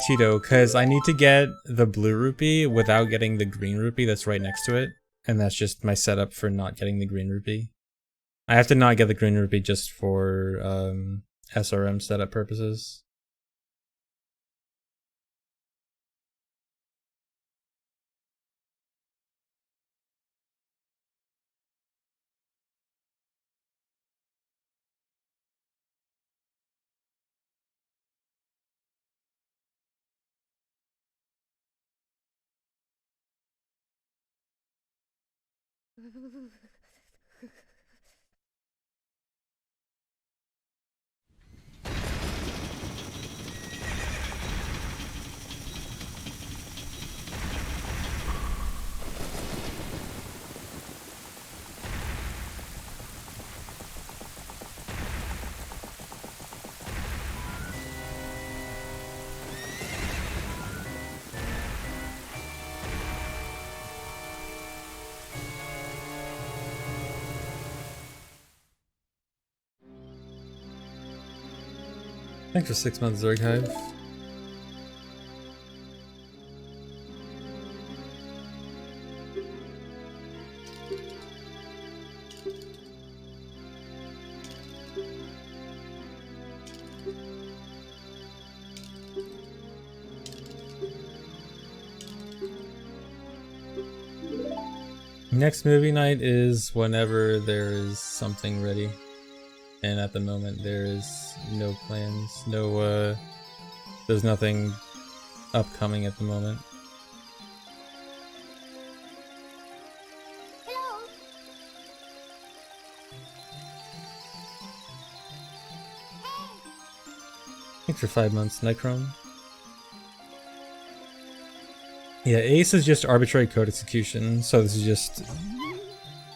Tito, because I need to get the blue rupee without getting the green rupee that's right next to it. And that's just my setup for not getting the green rupee. I have to not get the green rupee just for SRM setup purposes. Thanks for 6 months, Zerghive. Next movie night is whenever there is something ready. And at the moment there is no plans, there's nothing upcoming at the moment. Hello. Thanks for 5 months, Necron. Yeah, Ace is just arbitrary code execution, so this is just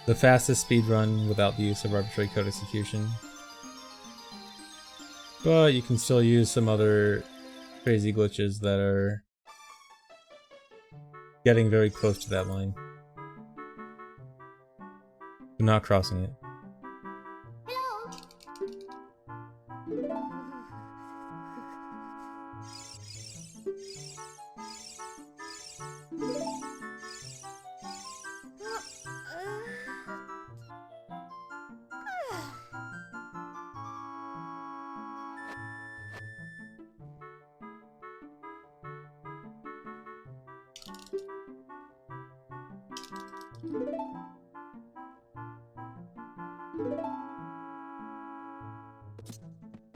the fastest speedrun without the use of arbitrary code execution. But you can still use some other crazy glitches that are getting very close to that line. But not crossing it.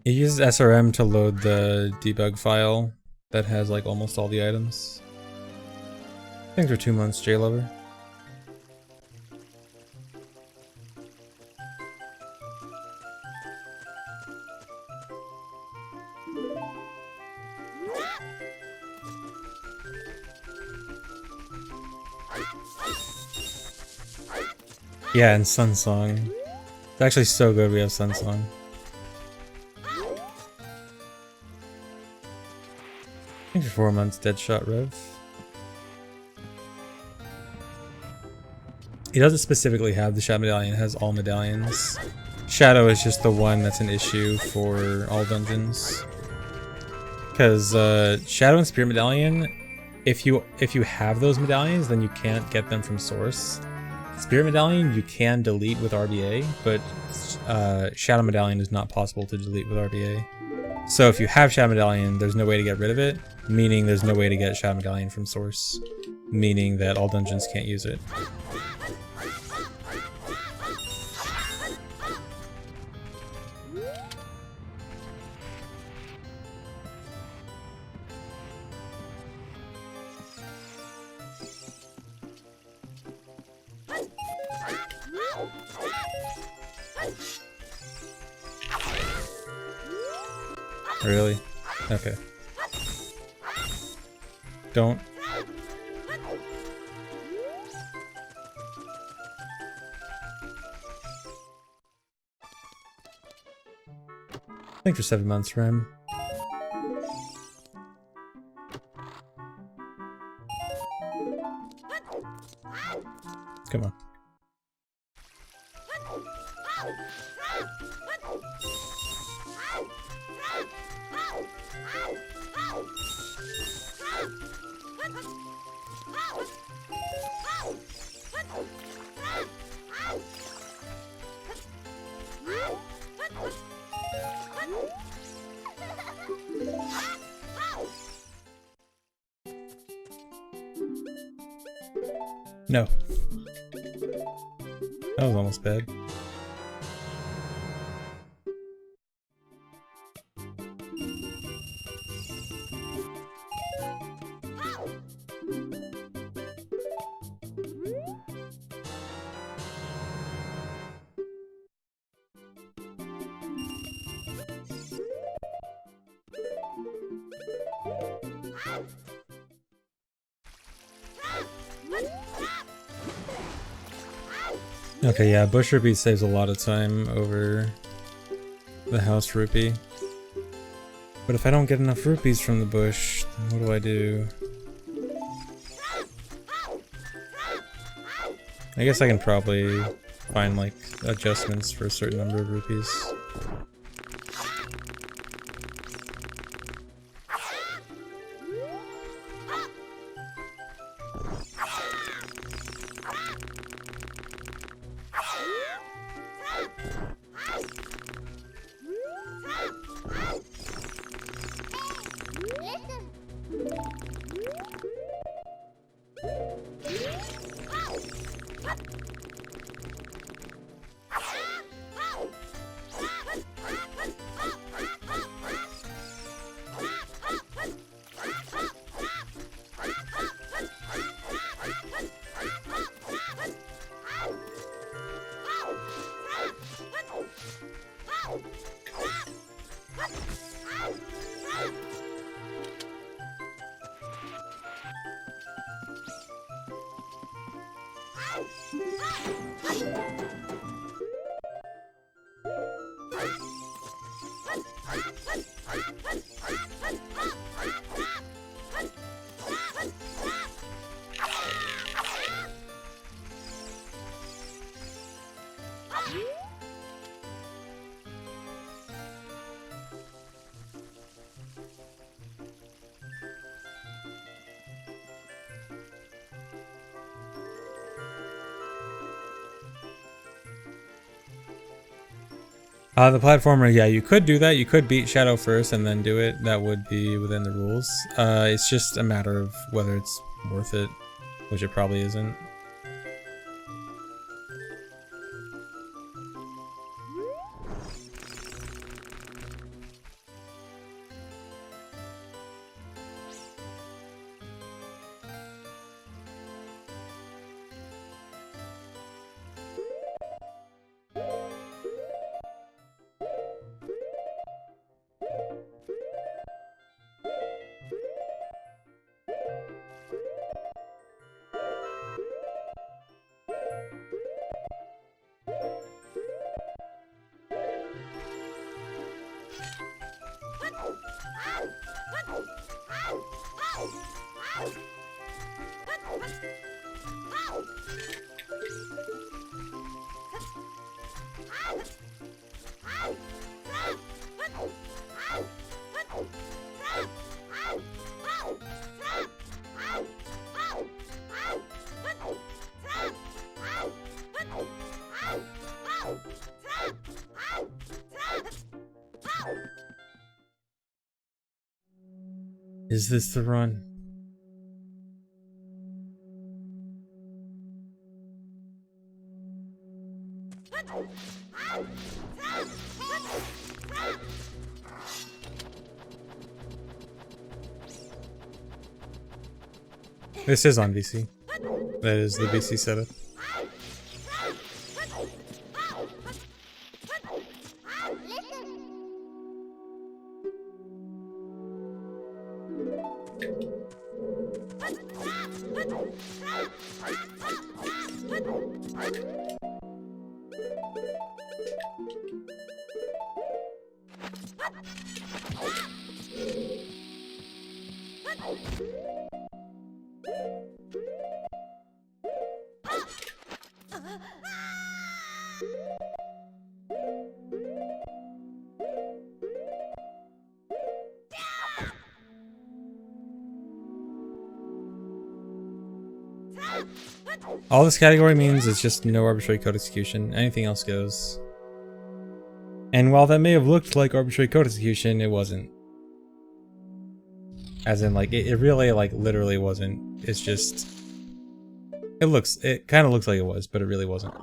It uses SRM to load the debug file that has like almost all the items. Thanks for 2 months, J-Lover. Yeah, and Sun Song. It's actually so good we have Sun Song. Thanks for 4 months, Deadshot Rev. He doesn't specifically have the Shadow Medallion, it has all medallions. Shadow is just the one that's an issue for all dungeons. Because Shadow and Spirit Medallion, if you have those medallions, then you can't get them from source. Spirit Medallion you can delete with RBA, but Shadow Medallion is not possible to delete with RBA. So if you have Shadow Medallion, there's no way to get rid of it, meaning there's no way to get Shadow Medallion from source, meaning that all dungeons can't use it. Really? Okay. Don't. Thanks for 7 months, Rem. Come on. No. That was almost bad. Okay, yeah, bush rupee saves a lot of time over the house rupee. But if I don't get enough rupees from the bush, then what do I do? I guess I can probably find like adjustments for a certain number of rupees. The platformer, yeah, you could do that. You could beat Shadow first and then do it. That would be within the rules. It's just a matter of whether it's worth it, which it probably isn't. Is this the run? This is on VC. That is the VC setup. All this category means is just no arbitrary code execution. Anything else goes. And while that may have looked like arbitrary code execution, it wasn't. As in, like, it really, like, literally wasn't. It's just... It kind of looks like it was, but it really wasn't.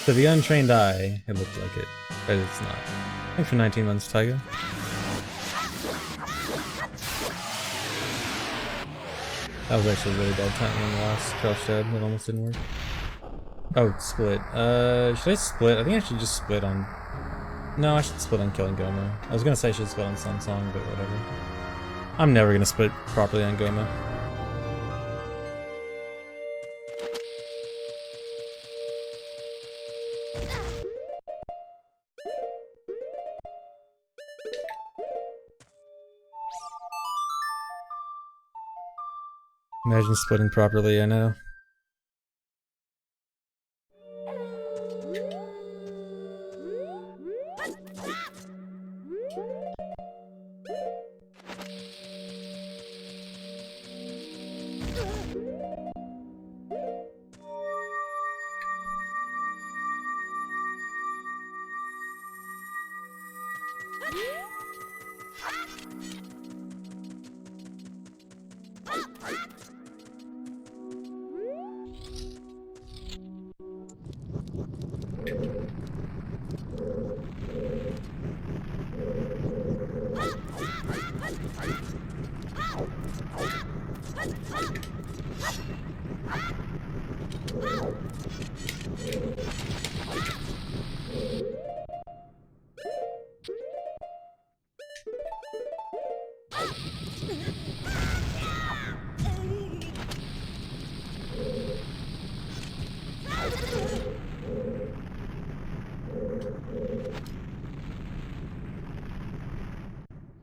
To the untrained eye, it looked like it, but it's not. Thanks for 19 months, Taiga. That was actually a really bad time on the last crouch dab. It almost didn't work. Oh, split. Should I split? I think I should just split on... No, I should split on killing Goma. I was gonna say I should split on Sun Song, but whatever. I'm never gonna split properly on Goma. Imagine splitting properly, I know.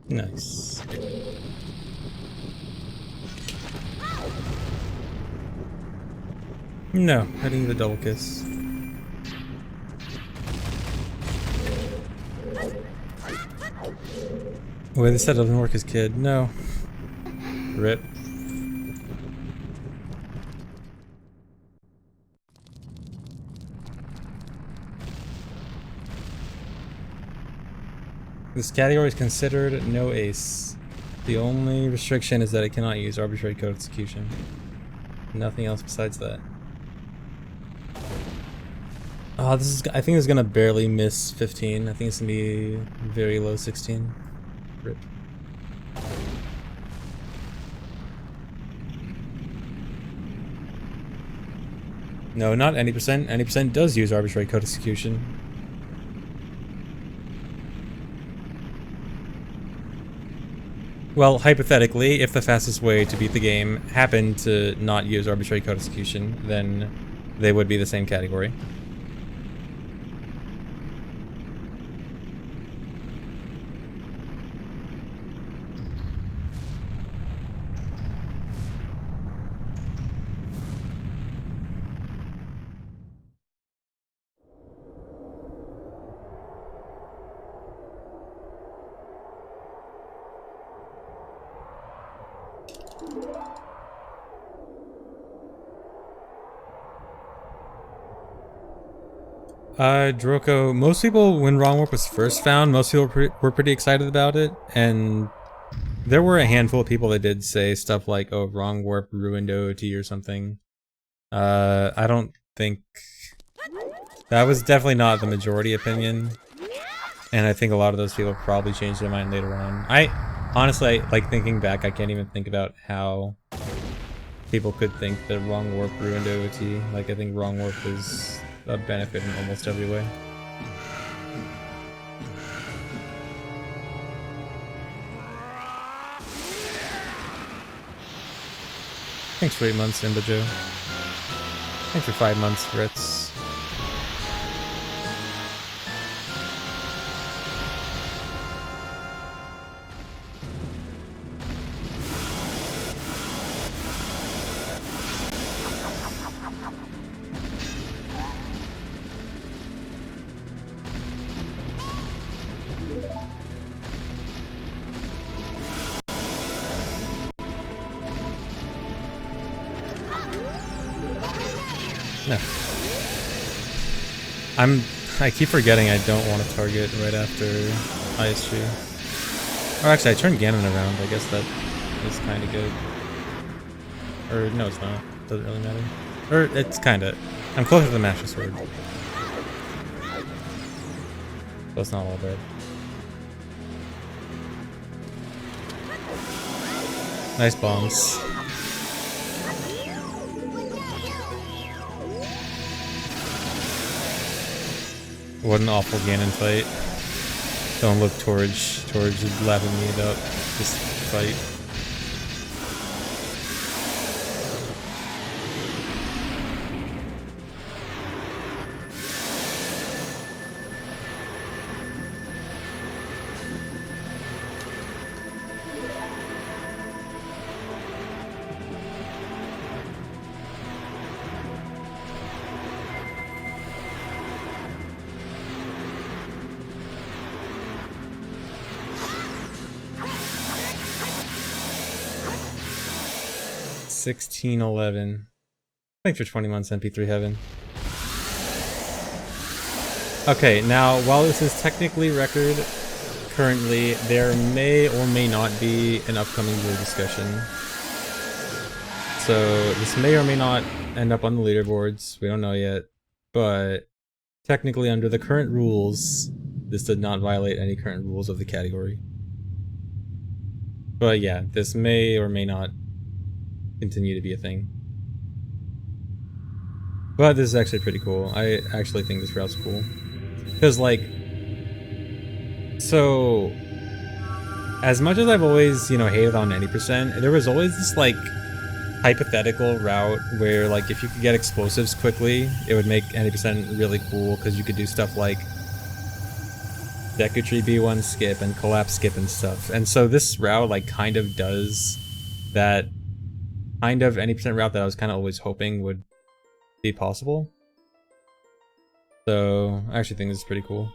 Nice. No, I didn't get a double kiss. Wait, they said it doesn't work as kid. No. Rip. This category is considered no ace. The only restriction is that it cannot use arbitrary code execution. Nothing else besides that. Oh, this is. I think it's gonna barely miss 15. I think it's gonna be very low 16. Rip. No, not any percent. Any percent does use arbitrary code execution. Well, hypothetically, if the fastest way to beat the game happened to not use arbitrary code execution, then they would be the same category. Droko, most people, when Wrong Warp was first found, most people were pretty excited about it, and there were a handful of people that did say stuff like, oh, Wrong Warp ruined OOT or something. I don't think... That was definitely not the majority opinion, and I think a lot of those people probably changed their mind later on. Honestly, like, thinking back, I can't even think about how people could think that Wrong Warp ruined OOT. Like, I think Wrong Warp was a benefit in almost every way. Thanks for 8 months, Simba Joe. Thanks for 5 months, Ritz. No. I keep forgetting I don't want to target right after ISG. Oh, actually, I turned Ganon around. I guess that is kind of good. Or, no, it's not. Doesn't really matter. Or, it's kind of. I'm closer to the Master Sword. So it's not all bad. Nice bombs. What an awful Ganon fight. Don't look towards laughing me up. Just fight. $16.11. Thanks for 20 months, MP3 Heaven. Okay, now while this is technically record, currently there may or may not be an upcoming rule discussion. So this may or may not end up on the leaderboards. We don't know yet, but technically under the current rules, this did not violate any current rules of the category. But yeah, this may or may not continue to be a thing. But this is actually pretty cool. I actually think this route's cool. Because, like, so, as much as I've always, you know, hated on 90%, there was always this, like, hypothetical route where, like, if you could get explosives quickly, it would make 90% really cool, because you could do stuff like Deku Tree B1 skip and Collapse skip and stuff. And so this route, like, kind of does that kind of 90% route that I was kind of always hoping would be possible. So I actually think this is pretty cool.